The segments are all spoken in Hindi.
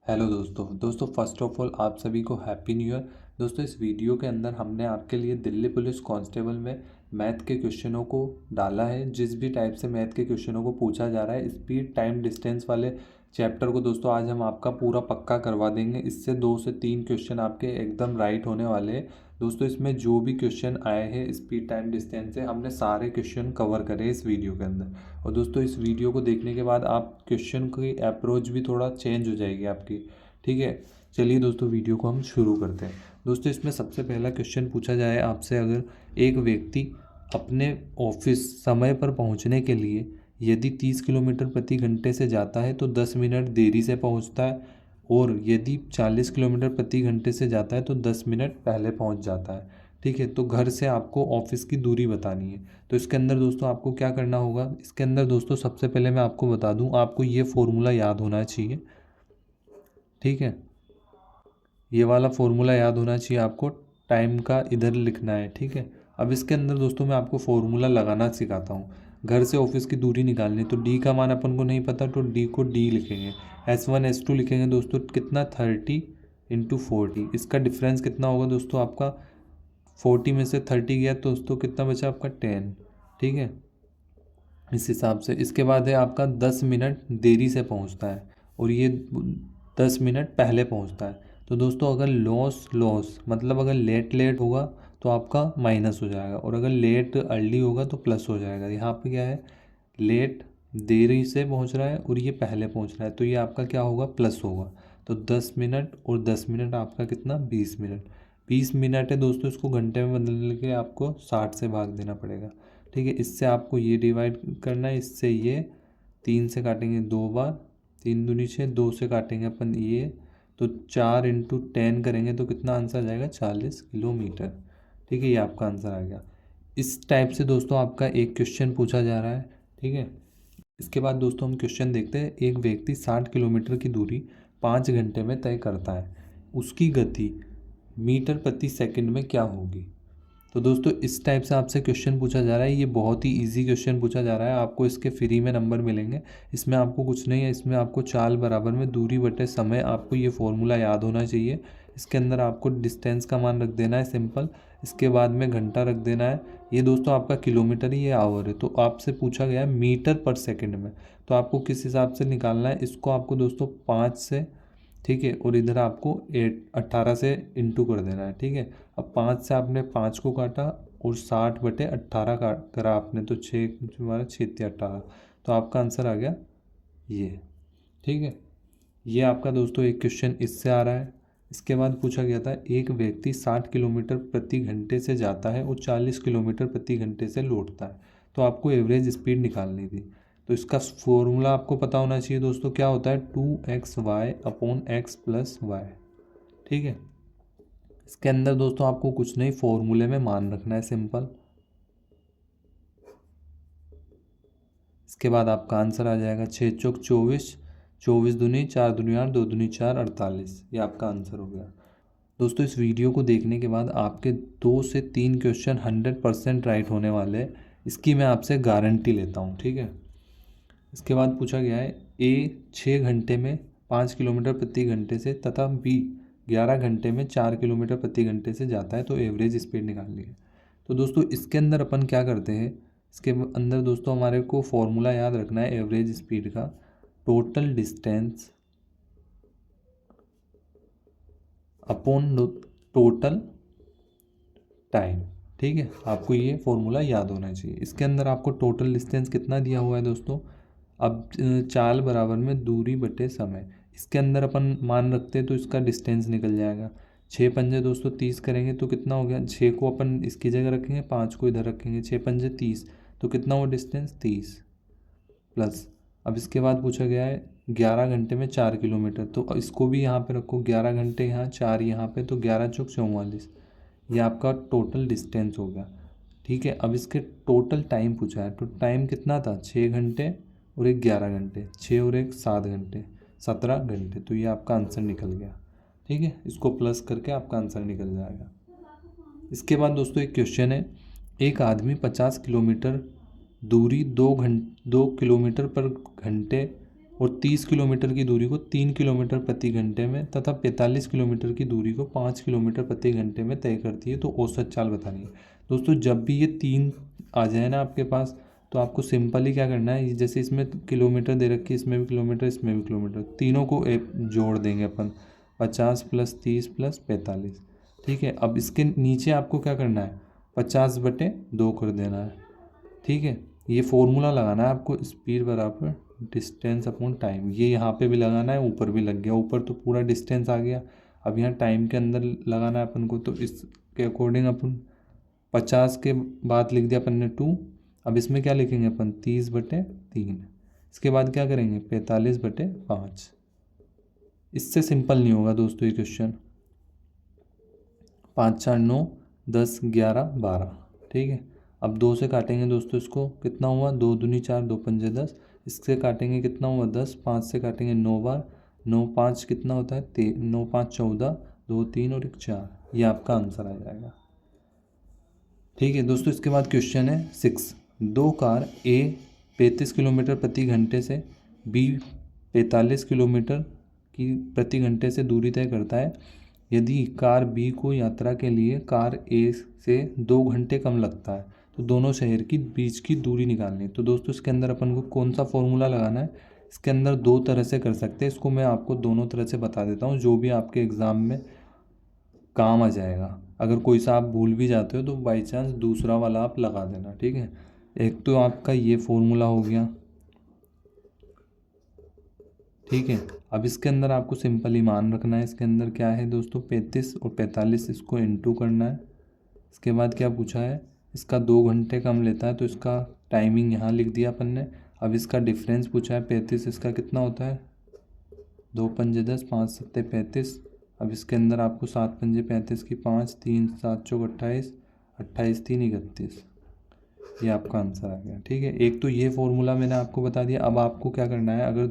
हेलो दोस्तों फर्स्ट ऑफ ऑल आप सभी को हैप्पी न्यू ईयर। दोस्तों इस वीडियो के अंदर हमने आपके लिए दिल्ली पुलिस कांस्टेबल में मैथ के क्वेश्चनों को डाला है। जिस भी टाइप से मैथ के क्वेश्चनों को पूछा जा रहा है, स्पीड टाइम डिस्टेंस वाले चैप्टर को दोस्तों आज हम आपका पूरा पक्का करवा देंगे। इससे 2 से 3 क्वेश्चन आपके एकदम राइट होने वाले हैं। दोस्तों इसमें जो भी क्वेश्चन आए हैं स्पीड टाइम डिस्टेंस से, हमने सारे क्वेश्चन कवर करे इस वीडियो के अंदर। और दोस्तों इस वीडियो को देखने के बाद आप क्वेश्चन की अप्रोच भी थोड़ा चेंज हो जाएगी आपकी। ठीक है, चलिए दोस्तों वीडियो को हम शुरू करते हैं। दोस्तों इसमें सबसे पहला क्वेश्चन पूछा जाए आपसे, अगर एक व्यक्ति अपने ऑफिस समय पर पहुंचने के लिए यदि 30 किलोमीटर प्रति घंटे से जाता है तो 10 मिनट देरी से पहुंचता है, और यदि 40 किलोमीटर प्रति घंटे से जाता है तो 10 मिनट पहले पहुंच जाता है। ठीक है, तो घर से आपको ऑफिस की दूरी बतानी है। तो इसके अंदर दोस्तों आपको क्या करना होगा, इसके अंदर दोस्तों सबसे पहले मैं आपको बता दूं, आपको ये फॉर्मूला याद होना चाहिए। ठीक है, ये वाला फॉर्मूला याद होना चाहिए आपको, टाइम का इधर लिखना है। ठीक है, अब इसके अंदर दोस्तों मैं आपको फॉर्मूला लगाना सिखाता हूँ। घर से ऑफिस की दूरी निकालनी, तो डी का मान अपन को नहीं पता तो डी को डी लिखेंगे, S1 S2 लिखेंगे दोस्तों, कितना 30 × 40। इसका डिफरेंस कितना होगा दोस्तों आपका, 40 में से 30 गया तो दोस्तों कितना बचा आपका 10। ठीक है, इस हिसाब से इसके बाद है आपका 10 मिनट देरी से पहुंचता है, और ये 10 मिनट पहले पहुंचता है। तो दोस्तों अगर लॉस मतलब अगर लेट होगा तो आपका माइनस हो जाएगा, और अगर लेट अर्ली होगा तो प्लस हो जाएगा। यहाँ पे क्या है, लेट देरी से पहुंच रहा है और ये पहले पहुंच रहा है, तो ये आपका क्या होगा, प्लस होगा। तो 10 मिनट और 10 मिनट आपका कितना, 20 मिनट। 20 मिनट है दोस्तों, इसको घंटे में बदलने के लिए आपको 60 से भाग देना पड़ेगा। ठीक है, इससे आपको ये डिवाइड करना है, इससे ये 3 से काटेंगे 2 बार, 3 दूनी 6, 2 से काटेंगे अपन ये, तो 4 × 10 करेंगे तो कितना आंसर आ जाएगा, 40 किलोमीटर। ठीक है, ये आपका आंसर आ गया। इस टाइप से दोस्तों आपका एक क्वेश्चन पूछा जा रहा है। ठीक है, इसके बाद दोस्तों हम क्वेश्चन देखते हैं। एक व्यक्ति 60 किलोमीटर की दूरी 5 घंटे में तय करता है, उसकी गति मीटर प्रति सेकंड में क्या होगी। तो दोस्तों इस टाइप से आपसे क्वेश्चन पूछा जा रहा है, ये बहुत ही इजी क्वेश्चन पूछा जा रहा है। आपको इसके फ्री में नंबर मिलेंगे, इसमें आपको कुछ नहीं है, इसमें आपको चाल बराबर में दूरी बटे समय, आपको ये फॉर्मूला याद होना चाहिए। इसके अंदर आपको डिस्टेंस का मान रख देना है सिंपल, इसके बाद में घंटा रख देना है। ये दोस्तों आपका किलोमीटर ही, ये आवर है, तो आपसे पूछा गया है मीटर पर सेकेंड में, तो आपको किस हिसाब से निकालना है इसको, आपको दोस्तों 5 से, ठीक है, और इधर आपको 18 से इंटू कर देना है। ठीक है, अब 5 से आपने 5 को काटा और 60/18 काट करा आपने, तो 6 हमारा 6×18, तो आपका आंसर आ गया ये। ठीक है, ये आपका दोस्तों एक क्वेश्चन इससे आ रहा है। इसके बाद पूछा गया था, एक व्यक्ति 60 किलोमीटर प्रति घंटे से जाता है और 40 किलोमीटर प्रति घंटे से लौटता है, तो आपको एवरेज स्पीड निकालनी थी। तो इसका फॉर्मूला आपको पता होना चाहिए दोस्तों, क्या होता है, 2xy/x+y। ठीक है, इसके अंदर दोस्तों आपको कुछ नहीं, फॉर्मूले में मान रखना है सिंपल। इसके बाद आपका आंसर आ जाएगा 6×4 = 24, 24 दूनी 4 दूनी 8, 2 दूनी 4, 48। ये आपका आंसर हो गया। दोस्तों इस वीडियो को देखने के बाद आपके 2 से 3 क्वेश्चन 100% राइट होने वाले हैं, इसकी मैं आपसे गारंटी लेता हूँ। ठीक है, इसके बाद पूछा गया है, ए 6 घंटे में 5 किलोमीटर प्रति घंटे से तथा बी 11 घंटे में 4 किलोमीटर प्रति घंटे से जाता है, तो एवरेज स्पीड निकालनी है। तो दोस्तों इसके अंदर अपन क्या करते हैं, इसके अंदर दोस्तों हमारे को फॉर्मूला याद रखना है एवरेज स्पीड का, total distance upon total time. ठीक है, आपको ये फॉर्मूला याद होना चाहिए। इसके अंदर आपको टोटल डिस्टेंस कितना दिया हुआ है दोस्तों, अब चाल बराबर में दूरी बटे समय, इसके अंदर अपन मान रखते हैं तो इसका डिस्टेंस निकल जाएगा। 6×5 दोस्तों 30 करेंगे तो कितना हो गया, 6 को अपन इसकी जगह रखेंगे, 5 को इधर रखेंगे, 6×5 = 30, तो कितना हो डिस्टेंस 30 प्लस। अब इसके बाद पूछा गया है 11 घंटे में 4 किलोमीटर, तो इसको भी यहाँ पे रखो, 11 घंटे यहाँ, 4 यहाँ पे, तो 11×4 = 44। ये आपका टोटल डिस्टेंस हो गया। ठीक है, अब इसके टोटल टाइम पूछा है, तो टाइम कितना था, 6 घंटे और एक 11 घंटे, 6 और एक 7 घंटे, 17 घंटे, तो ये आपका आंसर निकल गया। ठीक है, इसको प्लस करके आपका आंसर निकल जाएगा। इसके बाद दोस्तों एक क्वेश्चन है, एक आदमी 50 किलोमीटर दूरी 2 किलोमीटर पर घंटे और 30 किलोमीटर की दूरी को 3 किलोमीटर प्रति घंटे में तथा 45 किलोमीटर की दूरी को 5 किलोमीटर प्रति घंटे में तय करती है, तो औसत चाल बतानी है। दोस्तों जब भी ये 3 आ जाए ना आपके पास, तो आपको सिंपली क्या करना है, जैसे इसमें किलोमीटर दे रखी है, इसमें भी किलोमीटर, इसमें भी किलोमीटर, तीनों को जोड़ देंगे अपन, 50 + 30 + 45। ठीक है, अब इसके नीचे आपको क्या करना है, 50/2 कर देना है। ठीक है, ये फॉर्मूला लगाना है आपको, स्पीड बराबर डिस्टेंस अपॉन टाइम। ये यहाँ पे भी लगाना है, ऊपर भी लग गया, ऊपर तो पूरा डिस्टेंस आ गया, अब यहाँ टाइम के अंदर लगाना है अपन को, तो इसके अकॉर्डिंग अपन 50 के बाद लिख दिया अपन ने 2। अब इसमें क्या लिखेंगे अपन, 30/3। इसके बाद क्या करेंगे, 45/5। इससे सिंपल नहीं होगा दोस्तों ये क्वेश्चन। 5 4 9 10 11 12। ठीक है, अब 2 से काटेंगे दोस्तों इसको, कितना हुआ, 2 दूनी 4, 2 पंजे 10। इससे काटेंगे कितना हुआ, 10। 5 से काटेंगे 9 बार, 9 5 कितना होता है, 9 5 14, 2 3 और 1 4। ये आपका आंसर आ जाएगा। ठीक है दोस्तों, इसके बाद क्वेश्चन है 6। दो कार ए 35 किलोमीटर प्रति घंटे से बी 45 किलोमीटर की प्रति घंटे से दूरी तय करता है। यदि कार बी को यात्रा के लिए कार ए से 2 घंटे कम लगता है, तो दोनों शहर की बीच की दूरी निकालनी है। तो दोस्तों इसके अंदर अपन को कौन सा फॉर्मूला लगाना है, इसके अंदर 2 तरह से कर सकते हैं। इसको मैं आपको दोनों तरह से बता देता हूँ, जो भी आपके एग्ज़ाम में काम आ जाएगा। अगर कोई सा आप भूल भी जाते हो तो बाई चांस दूसरा वाला आप लगा देना। ठीक है, एक तो आपका ये फॉर्मूला हो गया। ठीक है, अब इसके अंदर आपको सिंपली मान रखना है, इसके अंदर क्या है दोस्तों, 35 और 45, इसको इंटू करना है। इसके बाद क्या पूछा है, इसका 2 घंटे कम लेता है, तो इसका टाइमिंग यहाँ लिख दिया अपन ने। अब इसका डिफरेंस पूछा है 35, इसका कितना होता है, 2 पंजे 10, 5 7 35। अब इसके अंदर आपको 7 पंजे 35 की 5, 3 7 चौक 28, 28 3 31। ये आपका आंसर आ गया। ठीक है, एक तो ये फॉर्मूला मैंने आपको बता दिया। अब आपको क्या करना है, अगर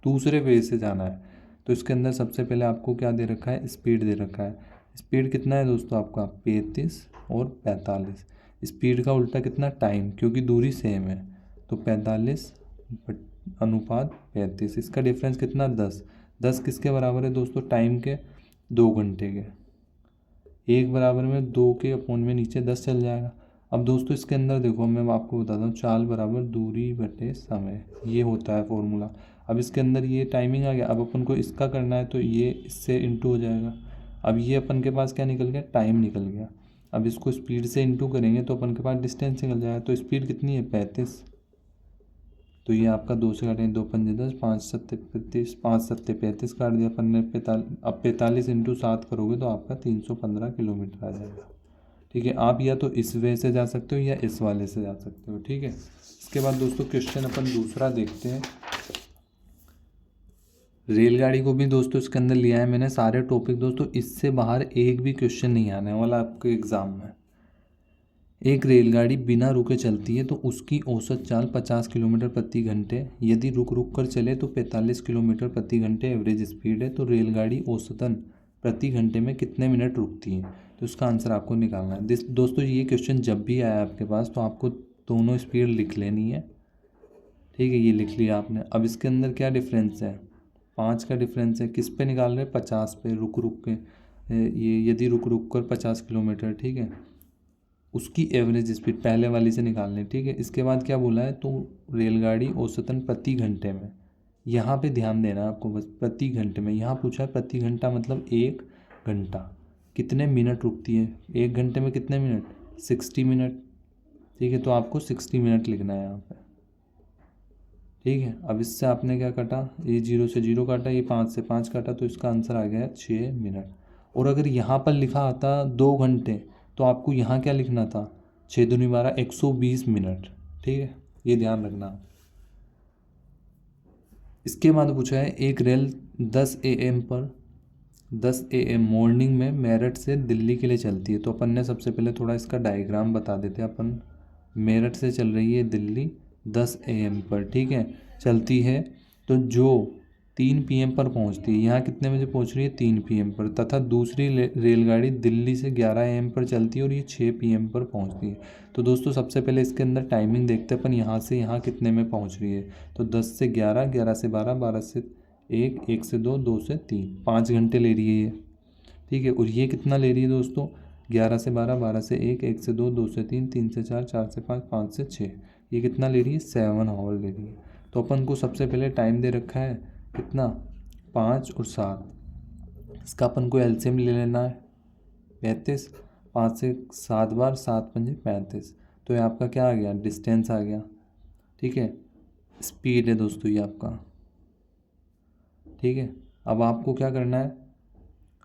दूसरे वे से जाना है, तो इसके अंदर सबसे पहले आपको क्या दे रखा है, स्पीड दे रखा है। स्पीड कितना है दोस्तों आपका, 35 और 45। स्पीड का उल्टा कितना, टाइम, क्योंकि दूरी सेम है, तो 45 अनुपात 35। इसका डिफरेंस कितना, 10। 10 किसके बराबर है दोस्तों, टाइम के, 2 घंटे के। 1 बराबर में 2 के अपोन में नीचे 10 चल जाएगा। अब दोस्तों इसके अंदर देखो, मैं आपको बताता हूँ, चाल बराबर दूरी बटे समय, ये होता है फॉर्मूला। अब इसके अंदर ये टाइमिंग आ गया। अब अपन को इसका करना है, तो ये इससे इंटू हो जाएगा। अब ये अपन के पास क्या निकल गया, टाइम निकल गया। अब इसको स्पीड से इंटू करेंगे तो अपन के पास डिस्टेंस निकल जाएगा। तो स्पीड कितनी है, 35। तो ये आपका 2 से काटेंगे, 2 पंजे 10, 5 7 35, 5 7 35 काट दिया अपन ने, 45। अब 45 × 7 करोगे तो आपका 315 किलोमीटर आ जाएगा। ठीक है, आप या तो इस वे से जा सकते हो या इस वाले से जा सकते हो। ठीक है, इसके बाद दोस्तों क्वेश्चन अपन दूसरा देखते हैं। रेलगाड़ी को भी दोस्तों इसके अंदर लिया है मैंने सारे टॉपिक। दोस्तों इससे बाहर एक भी क्वेश्चन नहीं आने वाला आपके एग्ज़ाम में। एक रेलगाड़ी बिना रुके चलती है तो उसकी औसत चाल 50 किलोमीटर प्रति घंटे, यदि रुक रुक कर चले तो 45 किलोमीटर प्रति घंटे एवरेज स्पीड है, तो रेलगाड़ी औसतन प्रति घंटे में कितने मिनट रुकती है। तो इसका आंसर आपको निकालना है। दोस्तों ये क्वेश्चन जब भी आया आपके पास, तो आपको दोनों स्पीड लिख लेनी है। ठीक है, ये लिख लिया आपने। अब इसके अंदर क्या डिफरेंस है, 5 का डिफरेंस है, किस पे निकाल रहे हैं, 50 पे, रुक रुक के। ये यदि रुक रुक कर 50 किलोमीटर, ठीक है, उसकी एवरेज स्पीड पहले वाली से निकालनी। ठीक है, इसके बाद क्या बोला है, तो रेलगाड़ी औसतन प्रति घंटे में, यहाँ पे ध्यान देना है आपको बस, प्रति घंटे में। यहाँ पूछा है प्रति घंटा, मतलब 1 घंटा कितने मिनट रुकती है, 1 घंटे में कितने मिनट, 60 मिनट। ठीक है, तो आपको 60 मिनट लिखना है यहाँ पे। ठीक है, अब इससे आपने क्या काटा, ये 0 से 0 काटा, ये 5 से 5 काटा, तो इसका आंसर आ गया 6 मिनट। और अगर यहाँ पर लिखा आता 2 घंटे, तो आपको यहाँ क्या लिखना था, 6 दूनी 12, 120 मिनट। ठीक है, ये ध्यान रखना। इसके बाद पूछा है, एक रेल 10 AM पर 10 AM मॉर्निंग में मेरठ से दिल्ली के लिए चलती है। तो अपन ने सबसे पहले थोड़ा इसका डायग्राम बता देते हैं। अपन मेरठ से चल रही है दिल्ली 10 AM पर, ठीक है, चलती है। तो जो 3 PM पर पहुंचती है। यहाँ कितने बजे पहुंच रही है? 3 PM पर। तथा दूसरी रेलगाड़ी दिल्ली से 11 AM पर चलती है और ये 6 PM पर पहुंचती है। तो दोस्तों सबसे पहले इसके अंदर टाइमिंग देखते हैं अपन, यहाँ से यहाँ कितने में पहुंच रही है। तो 10 से 11, 11 से 12, 12 से 1, 1 से 2, 2 से 3, 5 घंटे ले रही है ये, ठीक है। और ये कितना ले रही है दोस्तों? 11 से 12, 12 से 1, 1 से 2, 2 से 3, 3 से 4, 4 से 5, 5 से 6, ये कितना ले रही है? 7 आवर ले रही है। तो अपन को सबसे पहले टाइम दे रखा है कितना? 5 और 7, इसका अपन को एलसीएम ले लेना है 35। 5 से 7 बार, 7 पंजे 35। तो ये आपका क्या आ गया? डिस्टेंस आ गया, ठीक है। स्पीड है दोस्तों ये आपका, ठीक है। अब आपको क्या करना है?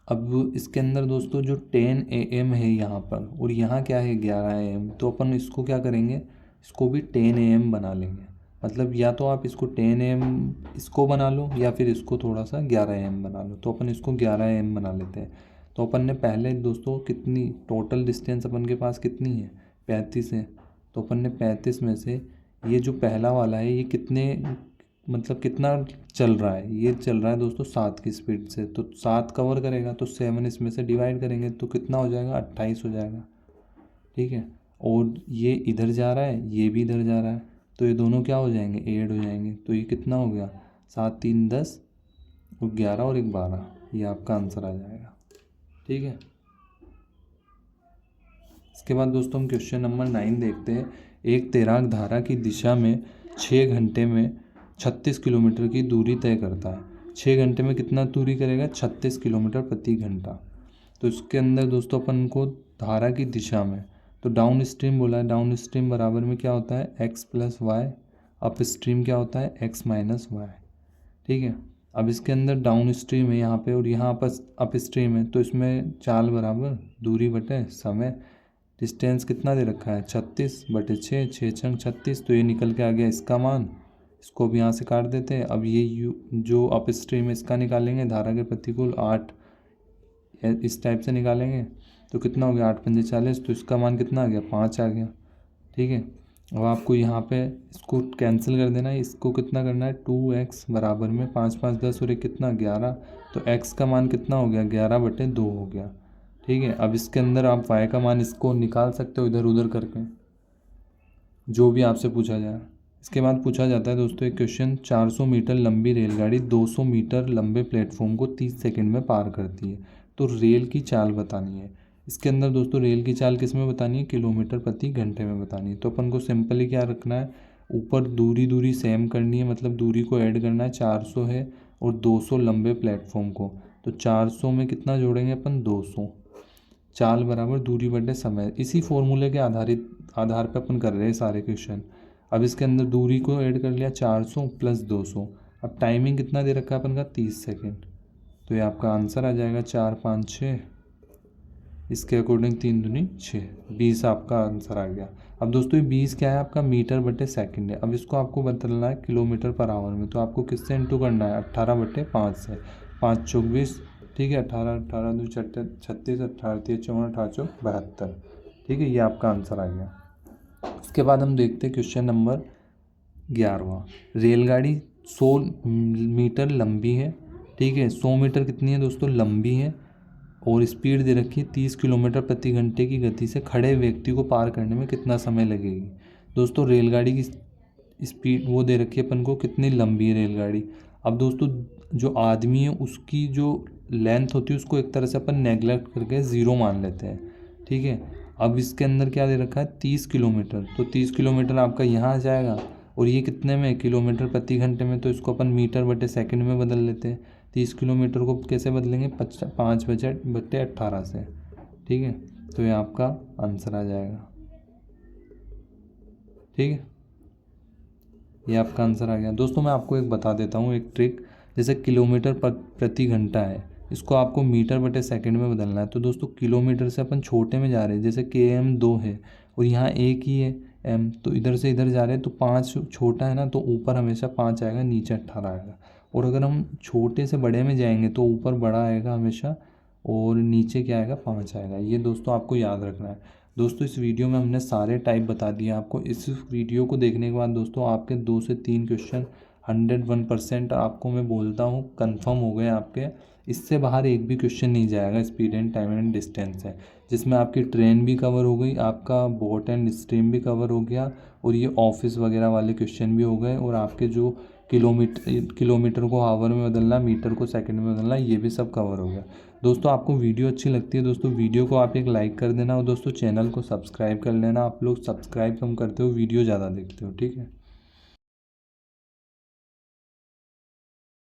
अब इसके अंदर दोस्तों जो 10 AM है यहाँ पर, और यहाँ क्या है? 11 AM। तो अपन इसको क्या करेंगे? इसको भी 10 AM बना लेंगे। मतलब या तो आप इसको 10 AM इसको बना लो, या फिर इसको थोड़ा सा 11 AM बना लो। तो अपन इसको 11 AM बना लेते हैं। तो अपन ने पहले दोस्तों कितनी टोटल डिस्टेंस अपन के पास कितनी है? 35 है। तो अपन ने 35 में से ये जो पहला वाला है ये कितने, मतलब कितना चल रहा है? ये चल रहा है दोस्तों 7 की स्पीड से। तो 7 कवर करेगा, तो 7 इसमें से डिवाइड करेंगे तो कितना हो जाएगा? 28 हो जाएगा, ठीक है। और ये इधर जा रहा है, ये भी इधर जा रहा है, तो ये दोनों क्या हो जाएंगे? ऐड हो जाएंगे। तो ये कितना हो गया? 7 3 10 और 11 और 1 12, ये आपका आंसर आ जाएगा, ठीक है। इसके बाद दोस्तों हम क्वेश्चन नंबर 9 देखते हैं। एक तैराक धारा की दिशा में 6 घंटे में 36 किलोमीटर की दूरी तय करता है। 6 घंटे में कितना दूरी करेगा? 36 किलोमीटर प्रति घंटा। तो इसके अंदर दोस्तों अपन को धारा की दिशा में, तो डाउन स्ट्रीम बोला है। डाउन स्ट्रीम बराबर में क्या होता है? x + y। अप स्ट्रीम क्या होता है? x - y, ठीक है। अब इसके अंदर डाउन स्ट्रीम है यहाँ पे, और यहाँ पर अप स्ट्रीम है। तो इसमें चाल बराबर दूरी बटे समय। डिस्टेंस कितना दे रखा है? 36/6, 6 × 36। तो ये निकल के आ गया इसका मान। इसको भी यहाँ से काट देते हैं। अब ये जो अप स्ट्रीम है इसका निकालेंगे, धारा के प्रतिकूल 8 इस टाइप से निकालेंगे। तो कितना हो गया? 8 पंजे 40। तो इसका मान कितना आ गया? 5 आ गया, ठीक है। अब आपको यहाँ पे इसको कैंसिल कर देना है। इसको कितना करना है? 2x बराबर में 5 5 10 और एक कितना? 11। तो x का मान कितना हो गया? 11/2 हो गया, ठीक है। अब इसके अंदर आप y का मान इसको निकाल सकते हो इधर उधर करके, जो भी आपसे पूछा जाए। इसके बाद पूछा जाता है दोस्तों एक क्वेश्चन, 400 मीटर लंबी रेलगाड़ी 200 मीटर लंबे प्लेटफॉर्म को 30 सेकंड में पार करती है। तो रेल की चाल बतानी है। इसके अंदर दोस्तों रेल की चाल किस में बतानी है? किलोमीटर प्रति घंटे में बतानी है। तो अपन को सिंपली क्या रखना है? ऊपर दूरी सेम करनी है, मतलब दूरी को ऐड करना है। 400 है और 200 लंबे प्लेटफॉर्म को, तो 400 में कितना जोड़ेंगे अपन? 200। चाल बराबर दूरी बटे समय। इसी फॉर्मूले के आधार पर अपन कर रहे हैं सारे क्वेश्चन। अब इसके अंदर दूरी को ऐड कर लिया 400 + 200। अब टाइमिंग कितना दे रखा है अपन का? 30 सेकेंड। तो ये आपका आंसर आ जाएगा 4 5 6, इसके अकॉर्डिंग 3 दूनी 6, 20 आपका आंसर आ गया। अब दोस्तों ये 20 क्या है? आपका मीटर/सेकंड है। अब इसको आपको बदलना है किलोमीटर/आवर में। तो आपको किससे इंटू करना है? 18/5 से। 5 × 4 = 20, ठीक है। 18 18 2 36, 18 3 54, 18 4 72, ठीक है। ये आपका आंसर आ गया। इसके बाद हम देखते हैं क्वेश्चन नंबर 11वां। रेलगाड़ी 100 मीटर लंबी है, ठीक है। 100 मीटर कितनी है दोस्तों? लंबी है। और स्पीड दे रखी है 30 किलोमीटर प्रति घंटे की गति से खड़े व्यक्ति को पार करने में कितना समय लगेगी? दोस्तों रेलगाड़ी की स्पीड वो दे रखी है अपन को, कितनी लंबी है रेलगाड़ी। अब दोस्तों जो आदमी है उसकी जो लेंथ होती है उसको एक तरह से अपन नेगलेक्ट करके 0 मान लेते हैं, ठीक है। अब इसके अंदर क्या दे रखा है? 30 किलोमीटर। तो 30 किलोमीटर आपका यहाँ आ जाएगा, और ये कितने में? किलोमीटर प्रति घंटे में। तो इसको अपन मीटर/सेकंड में बदल लेते हैं। 30 किलोमीटर को कैसे बदलेंगे? 5/18 से, ठीक है। तो ये आपका आंसर आ जाएगा, ठीक है। ये आपका आंसर आ गया। दोस्तों मैं आपको एक बता देता हूँ एक ट्रिक। जैसे किलोमीटर प्रति घंटा है, इसको आपको मीटर/सेकंड में बदलना है। तो दोस्तों किलोमीटर से अपन छोटे में जा रहे हैं, जैसे km 2 है और यहाँ 1 ही है m, तो इधर से इधर जा रहे हैं। तो 5 छोटा है ना, तो ऊपर हमेशा 5 आएगा, नीचे 18 आएगा। और अगर हम छोटे से बड़े में जाएंगे तो ऊपर बड़ा आएगा हमेशा, और नीचे क्या आएगा? 5 आएगा। ये दोस्तों आपको याद रखना है। दोस्तों इस वीडियो में हमने सारे टाइप बता दिए आपको। इस वीडियो को देखने के बाद दोस्तों आपके 2 से 3 क्वेश्चन 101% आपको मैं बोलता हूँ कंफर्म हो गए आपके। इससे बाहर एक भी क्वेश्चन नहीं जाएगा speed and time and distance है, जिसमें आपकी ट्रेन भी कवर हो गई, आपका बोट एंड स्ट्रीम भी कवर हो गया, और ये ऑफिस वगैरह वाले क्वेश्चन भी हो गए, और आपके जो किलोमीटर को आवर में बदलना, मीटर को सेकंड में बदलना, ये भी सब कवर हो गया। दोस्तों आपको वीडियो अच्छी लगती है दोस्तों, वीडियो को आप एक लाइक कर देना, और दोस्तों चैनल को सब्सक्राइब कर लेना। आप लोग सब्सक्राइब कम करते हो, वीडियो ज़्यादा देखते हो, ठीक है।